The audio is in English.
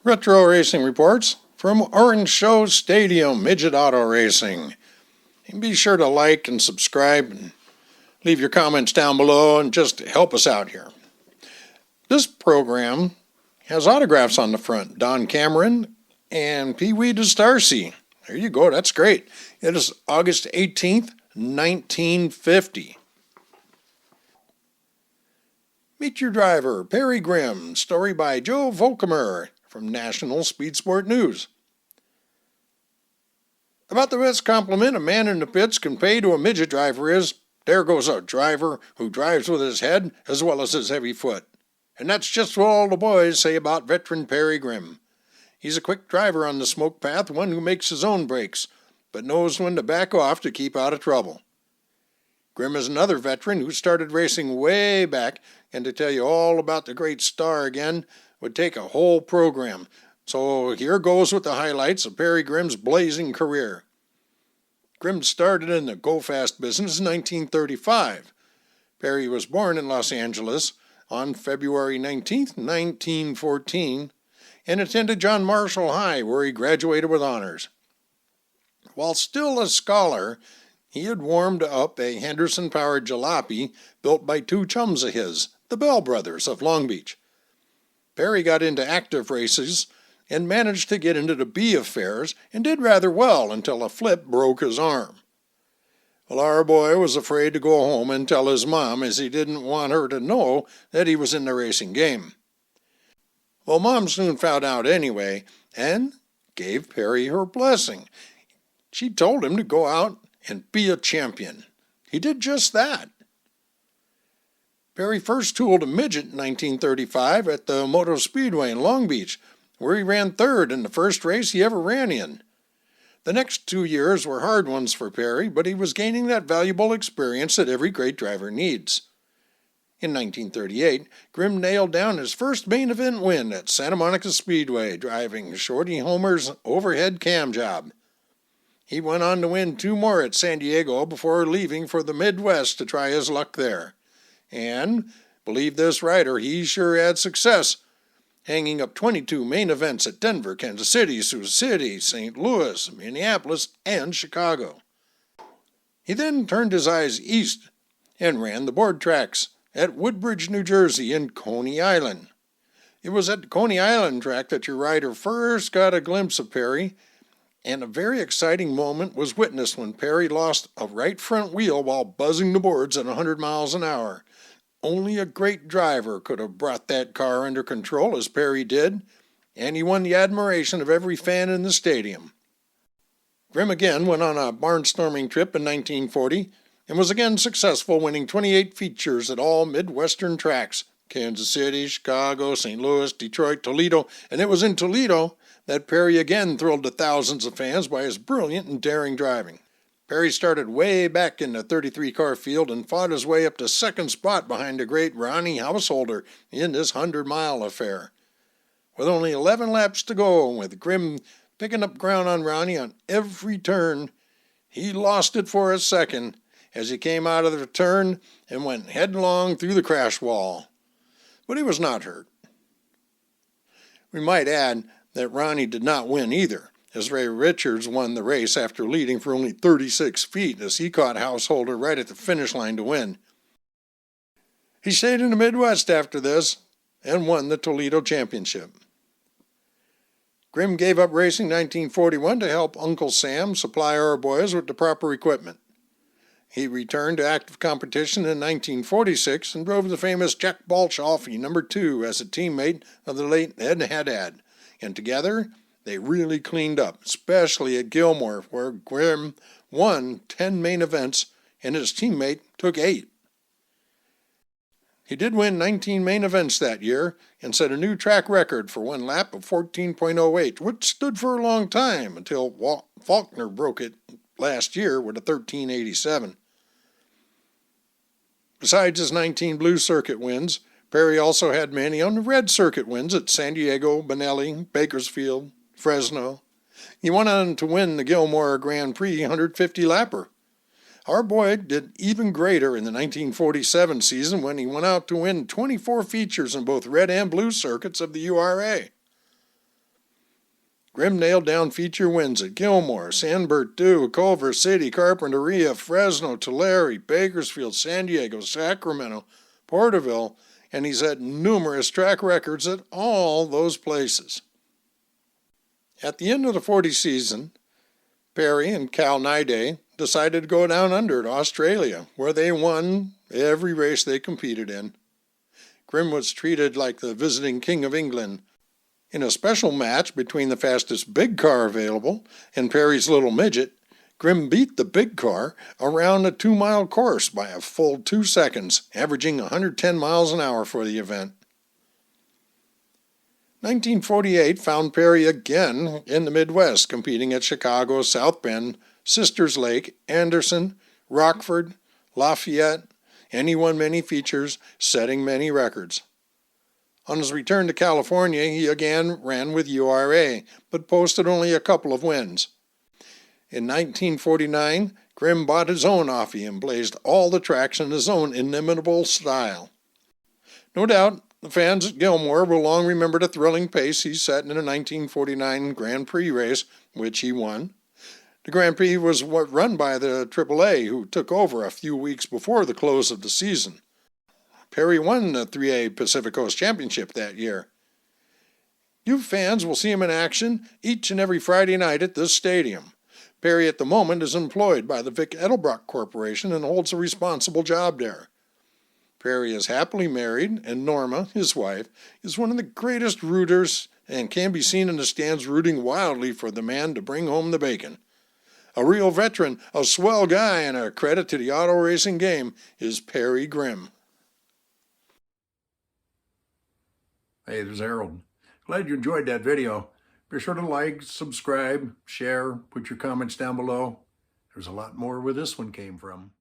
Retro Racing reports from Orange Show Stadium, Midget Auto Racing. And be sure to like and subscribe and leave your comments down below and just help us out here. This program has autographs on the front. Don Cameron and Pee Wee DeStarcy. There you go, that's great. It is August 18th, 1950. Meet Your Driver, Perry Grimm. Story by Joe Vollkommer from National Speed Sport News. About the best compliment a man in the pits can pay to a midget driver is, there goes a driver who drives with his head as well as his heavy foot. And that's just what all the boys say about veteran Perry Grimm. He's a quick driver on the smoke path, one who makes his own breaks, but knows when to back off to keep out of trouble. Grimm is another veteran who started racing way back, and to tell you all about the great star again would take a whole program. So here goes with the highlights of Perry Grimm's blazing career. Grimm started in the go-fast business in 1935. Perry was born in Los Angeles on February 19, 1914, and attended John Marshall High, where he graduated with honors. While still a scholar, he had warmed up a Henderson-powered jalopy built by two chums of his, the Bell brothers of Long Beach. Perry got into active races and managed to get into the B affairs and did rather well until a flip broke his arm. Well, our boy was afraid to go home and tell his mom, as he didn't want her to know that he was in the racing game. Well, Mom soon found out anyway and gave Perry her blessing. She told him to go out and be a champion. He did just that. Perry first tooled a midget in 1935 at the Moto Speedway in Long Beach, where he ran third in the first race he ever ran in. The next 2 years were hard ones for Perry, but he was gaining that valuable experience that every great driver needs. In 1938, Grimm nailed down his first main event win at Santa Monica Speedway, driving Shorty Homer's overhead cam job. He went on to win 2 more at San Diego before leaving for the Midwest to try his luck there. And, believe this writer, he sure had success, hanging up 22 main events at Denver, Kansas City, Sioux City, St. Louis, Minneapolis, and Chicago. He then turned his eyes east and ran the board tracks at Woodbridge, New Jersey, and Coney Island. It was at the Coney Island track that your writer first got a glimpse of Perry, and a very exciting moment was witnessed when Perry lost a right front wheel while buzzing the boards at 100 miles an hour. Only a great driver could have brought that car under control as Perry did, and he won the admiration of every fan in the stadium. Grimm again went on a barnstorming trip in 1940 and was again successful, winning 28 features at all Midwestern tracks, Kansas City, Chicago, St. Louis, Detroit, Toledo, and it was in Toledo that Perry again thrilled the thousands of fans by his brilliant and daring driving. Perry started way back in the 33-car field and fought his way up to second spot behind the great Ronnie Householder in this 100-mile affair. With only 11 laps to go, and with Grimm picking up ground on Ronnie on every turn, he lost it for a second as he came out of the turn and went headlong through the crash wall. But he was not hurt. We might add that Ronnie did not win either, as Ray Richards won the race after leading for only 36 feet as he caught Householder right at the finish line to win. He stayed in the Midwest after this and won the Toledo Championship. Grimm gave up racing in 1941 to help Uncle Sam supply our boys with the proper equipment. He returned to active competition in 1946 and drove the famous Jack Balshoffy No. 2 as a teammate of the late Ed Haddad, and together they really cleaned up, especially at Gilmore, where Grimm won 10 main events and his teammate took 8. He did win 19 main events that year and set a new track record for one lap of 14.08, which stood for a long time until Faulkner broke it last year with a 13.87. Besides his 19 blue circuit wins, Perry also had many on the red circuit wins at San Diego, Benelli, Bakersfield, Fresno. He went on to win the Gilmore Grand Prix 150-lapper. Our boy did even greater in the 1947 season when he went out to win 24 features in both red and blue circuits of the URA. Grimm nailed down feature wins at Gilmore, San Bernardino, Culver City, Carpinteria, Fresno, Tulare, Bakersfield, San Diego, Sacramento, Porterville, and he's had numerous track records at all those places. At the end of the 40 season, Perry and Cal Niday decided to go down under to Australia, where they won every race they competed in. Grimm was treated like the visiting King of England. In a special match between the fastest big car available and Perry's little midget, Grimm beat the big car around a 2-mile course by a full 2 seconds, averaging 110 miles an hour for the event. 1948 found Perry again in the Midwest, competing at Chicago, South Bend, Sisters Lake, Anderson, Rockford, Lafayette, and he won many features, setting many records. On his return to California, he again ran with URA, but posted only a couple of wins. In 1949, Grimm bought his own Offie and blazed all the tracks in his own inimitable style. No doubt, the fans at Gilmore will long remember the thrilling pace he set in a 1949 Grand Prix race, which he won. The Grand Prix was run by the AAA, who took over a few weeks before the close of the season. Perry won the 3A Pacific Coast Championship that year. You fans will see him in action each and every Friday night at this stadium. Perry at the moment is employed by the Vic Edelbrock Corporation and holds a responsible job there. Perry is happily married, and Norma, his wife, is one of the greatest rooters and can be seen in the stands rooting wildly for the man to bring home the bacon. A real veteran, a swell guy, and a credit to the auto racing game is Perry Grimm. Hey, this is Harold. Glad you enjoyed that video. Be sure to like, subscribe, share, put your comments down below. There's a lot more where this one came from.